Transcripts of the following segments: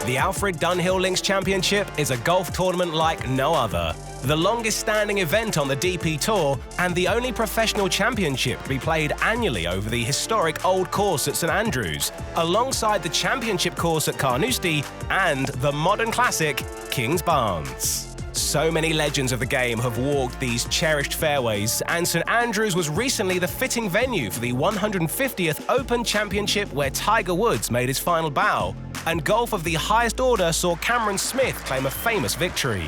The Alfred Dunhill Links Championship is a golf tournament like no other. The longest-standing event on the DP Tour and the only professional championship to be played annually over the historic Old Course at St Andrews, alongside the championship course at Carnoustie and the modern classic Kings Barnes. So many legends of the game have walked these cherished fairways, and St Andrews was recently the fitting venue for the 150th Open Championship, where Tiger Woods made his final bow, and golf of the highest order saw Cameron Smith claim a famous victory.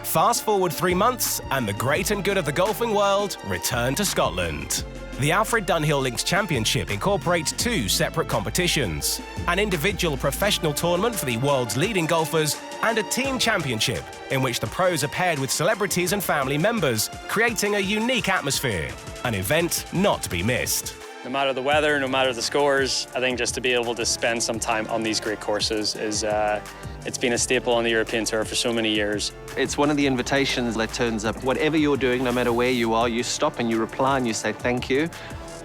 Fast forward 3 months, and the great and good of the golfing world return to Scotland. The Alfred Dunhill Links Championship incorporates 2 separate competitions: an individual professional tournament for the world's leading golfers, and a team championship, in which the pros are paired with celebrities and family members, creating a unique atmosphere, an event not to be missed. No matter the weather, no matter the scores, I think just to be able to spend some time on these great courses is, it's been a staple on the European Tour for so many years. It's one of the invitations that turns up. Whatever you're doing, no matter where you are, you stop and you reply and you say, thank you,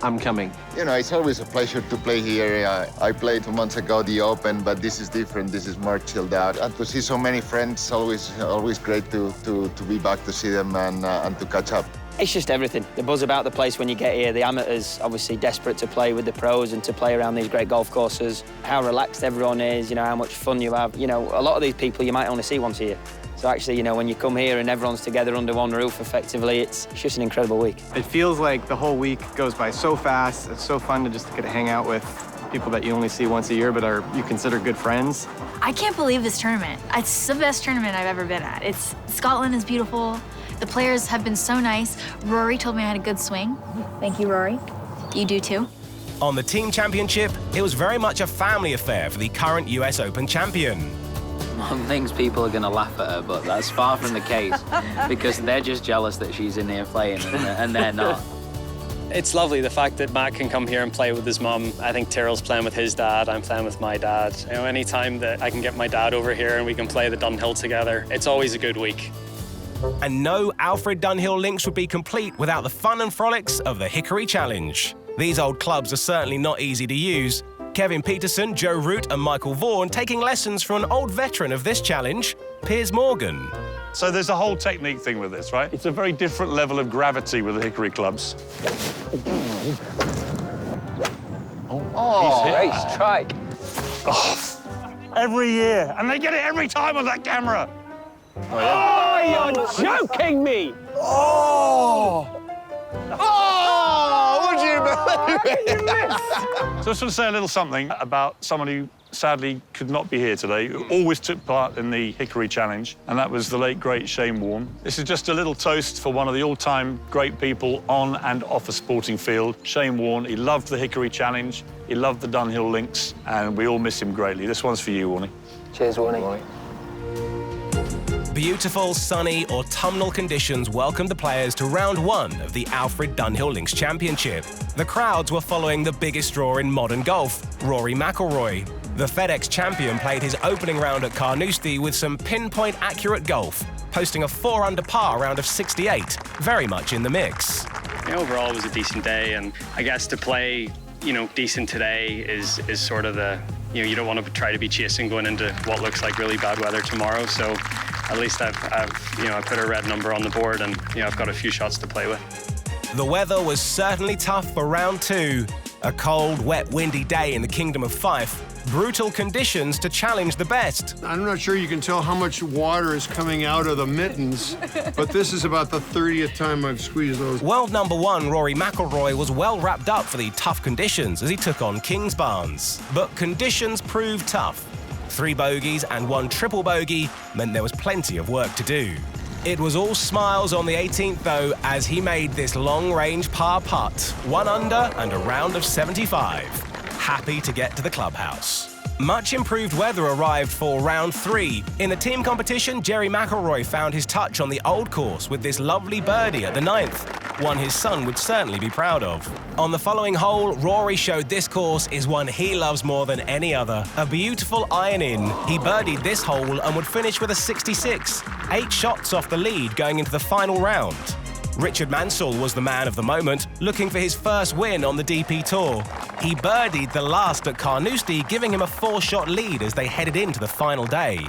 I'm coming. You know, it's always a pleasure to play here. I played 2 months ago the Open, but this is different. This is more chilled out. And to see so many friends, always great to be back to see them and to catch up. It's just everything. The buzz about the place when you get here, the amateurs obviously desperate to play with the pros and to play around these great golf courses, how relaxed everyone is, you know, how much fun you have. You know, a lot of these people you might only see once a year. So actually, you know, when you come here and everyone's together under one roof effectively, it's just an incredible week. It feels like the whole week goes by so fast. It's so fun to just get to hang out with people that you only see once a year but you consider good friends. I can't believe this tournament. It's the best tournament I've ever been at. Scotland is beautiful. The players have been so nice. Rory told me I had a good swing. Thank you, Rory. You do too. On the team championship, it was very much a family affair for the current US Open champion. Mum thinks people are going to laugh at her, but that's far from the case, because they're just jealous that she's in here playing and they're not. It's lovely, the fact that Matt can come here and play with his mum. I think Tyrrell's playing with his dad, I'm playing with my dad. You know, any time that I can get my dad over here and we can play the Dunhill together, it's always a good week. And no Alfred Dunhill Links would be complete without the fun and frolics of the Hickory Challenge. These old clubs are certainly not easy to use. Kevin Pietersen, Joe Root and Michael Vaughan taking lessons from an old veteran of this challenge, Piers Morgan. So there's a whole technique thing with this, right? It's a very different level of gravity with the Hickory clubs. Oh, great strike. Oh, every year, and they get it every time on that camera. Oh, you're joking me! Oh! Oh! Would you believe it? So I just want to say a little something about someone who sadly could not be here today, who always took part in the Hickory Challenge, and that was the late, great Shane Warne. This is just a little toast for one of the all-time great people on and off a sporting field, Shane Warne. He loved the Hickory Challenge, he loved the Dunhill Links, and we all miss him greatly. This one's for you, Warnie. Cheers, Warnie. Beautiful, sunny, autumnal conditions welcomed the players to round 1 of the Alfred Dunhill Links Championship. The crowds were following the biggest draw in modern golf, Rory McIlroy. The FedEx champion played his opening round at Carnoustie with some pinpoint accurate golf, posting a 4-under par round of 68, very much in the mix. Yeah, overall, it was a decent day, and I guess to play, you know, decent today is sort of the, you know, you don't want to try to be chasing going into what looks like really bad weather tomorrow. So at least I've you know, I put a red number on the board, and you know, I've got a few shots to play with. The weather was certainly tough for round 2. A cold, wet, windy day in the Kingdom of Fife. Brutal conditions to challenge the best. I'm not sure you can tell how much water is coming out of the mittens, but this is about the 30th time I've squeezed those. World number 1 Rory McIlroy was well wrapped up for the tough conditions as he took on Kings Barnes. But conditions proved tough. 3 bogeys and 1 triple bogey meant there was plenty of work to do. It was all smiles on the 18th, though, as he made this long-range par putt, 1 under and a round of 75. Happy to get to the clubhouse. Much improved weather arrived for round 3. In the team competition, Jerry McIlroy found his touch on the old course with this lovely birdie at the 9th, one his son would certainly be proud of. On the following hole, Rory showed this course is one he loves more than any other. A beautiful iron-in. He birdied this hole and would finish with a 66, 8 shots off the lead going into the final round. Richard Mansell was the man of the moment, looking for his first win on the DP Tour. He birdied the last at Carnoustie, giving him a 4-shot lead as they headed into the final day.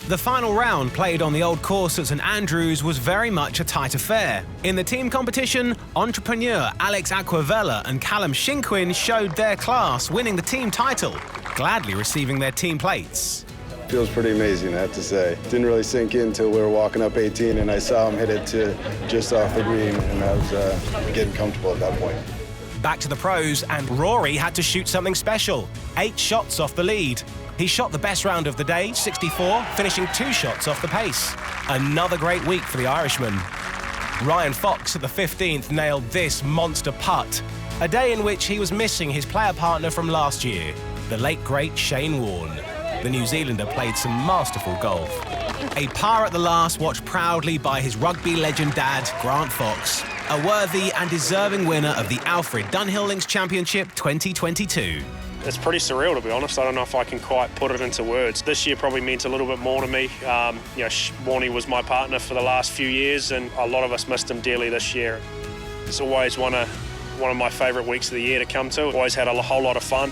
The final round, played on the old course at St Andrews, was very much a tight affair. In the team competition, entrepreneur Alex Aquavella and Callum Shinquin showed their class, winning the team title, gladly receiving their team plates. Feels pretty amazing, I have to say. Didn't really sink in until we were walking up 18 and I saw him hit it to just off the green, and I was getting comfortable at that point. Back to the pros, and Rory had to shoot something special. 8 shots off the lead. He shot the best round of the day, 64, finishing 2 shots off the pace. Another great week for the Irishman. Ryan Fox at the 15th nailed this monster putt, a day in which he was missing his player partner from last year, the late great Shane Warne. The New Zealander played some masterful golf. A par at the last, watched proudly by his rugby legend dad, Grant Fox, a worthy and deserving winner of the Alfred Dunhill Links Championship 2022. It's pretty surreal, to be honest. I don't know if I can quite put it into words. This year probably means a little bit more to me. Warnie was my partner for the last few years, and a lot of us missed him dearly this year. It's always one of my favourite weeks of the year to come to. Always had a whole lot of fun.